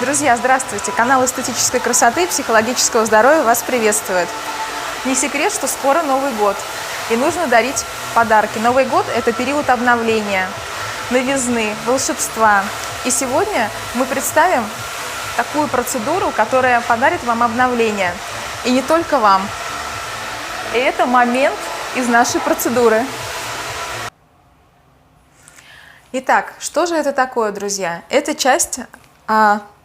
Друзья, здравствуйте! Канал эстетической красоты и психологического здоровья вас приветствует. Не секрет, что скоро Новый год, и нужно дарить подарки. Новый год – это период обновления, новизны, волшебства. И сегодня мы представим такую процедуру, которая подарит вам обновление. И не только вам. И это момент из нашей процедуры. Итак, что же это такое, друзья? Это часть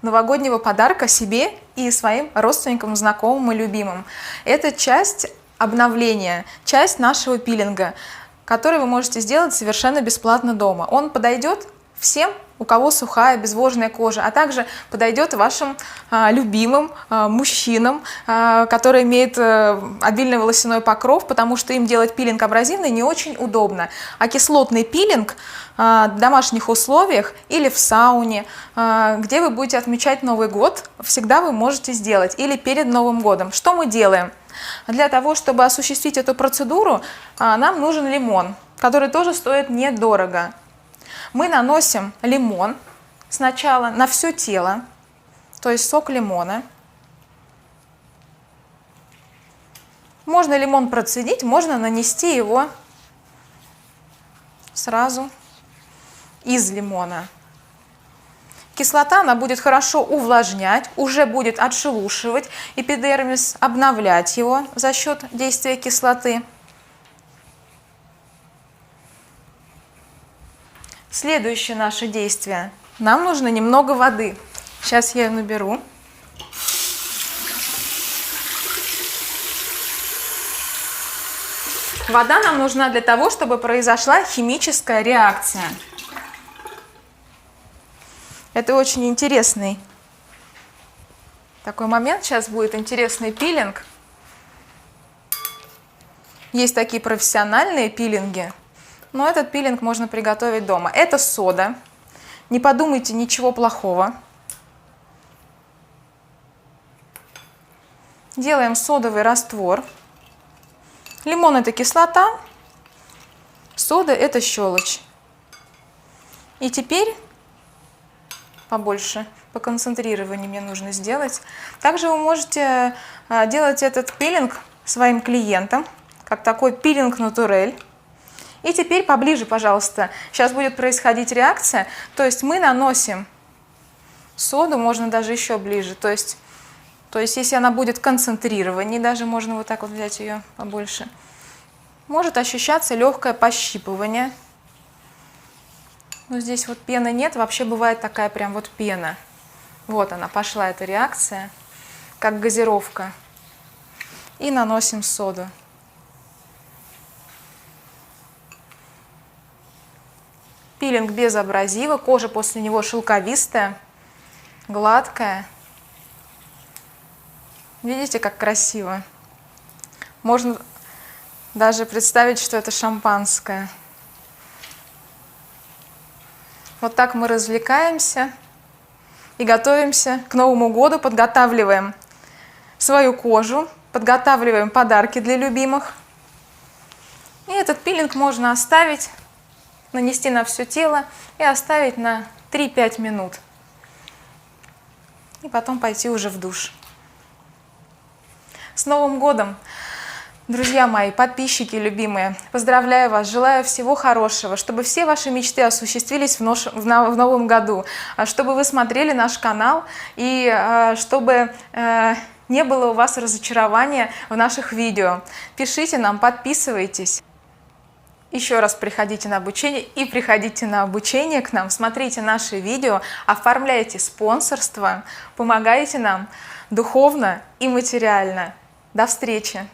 новогоднего подарка себе и своим родственникам, знакомым и любимым. Это часть обновления, часть нашего пилинга, который вы можете сделать совершенно бесплатно дома. Он подойдет всем, у кого сухая, безвожная кожа, а также подойдет вашим любимым мужчинам, которые имеют обильный волосяной покров, потому что им делать пилинг абразивный не очень удобно. А кислотный пилинг в домашних условиях или в сауне, где вы будете отмечать Новый год, всегда вы можете сделать, или перед Новым годом. Что мы делаем? Для того, чтобы осуществить эту процедуру, нам нужен лимон, который тоже стоит недорого. Мы наносим лимон сначала на все тело, то есть сок лимона. Можно лимон процедить, можно нанести его сразу из лимона. Кислота, она будет хорошо увлажнять, уже будет отшелушивать эпидермис, обновлять его за счет действия кислоты. Следующее наше действие. Нам нужно немного воды. Сейчас я ее наберу. Вода нам нужна для того, чтобы произошла химическая реакция. Это очень интересный такой момент. Сейчас будет интересный пилинг. Есть такие профессиональные пилинги. Но этот пилинг можно приготовить дома. Это сода. Не подумайте ничего плохого. Делаем содовый раствор. Лимон – это кислота. Сода – это щелочь. И теперь побольше, по концентрированию мне нужно сделать. Также вы можете делать этот пилинг своим клиентам, как такой пилинг натурель. И теперь поближе, пожалуйста. Сейчас будет происходить реакция. То есть мы наносим соду, можно даже еще ближе. То есть если она будет концентрированнее, даже можно вот так вот взять ее побольше, может ощущаться легкое пощипывание. Но здесь вот пены нет. Вообще бывает такая прям вот пена. Вот она, пошла эта реакция, как газировка. И наносим соду. Пилинг без абразива, кожа после него шелковистая, гладкая. Видите, как красиво? Можно даже представить, что это шампанское. Вот так мы развлекаемся и готовимся к Новому году, подготавливаем свою кожу, подготавливаем подарки для любимых. И этот пилинг можно оставить, нанести на все тело и оставить на 3-5 минут. И потом пойти уже в душ. С Новым годом! Друзья мои, подписчики любимые, поздравляю вас, желаю всего хорошего, чтобы все ваши мечты осуществились в новом году, чтобы вы смотрели наш канал и чтобы не было у вас разочарования в наших видео. Пишите нам, подписывайтесь. Еще раз приходите на обучение и приходите на обучение к нам, смотрите наши видео, оформляйте спонсорство, помогайте нам духовно и материально. До встречи!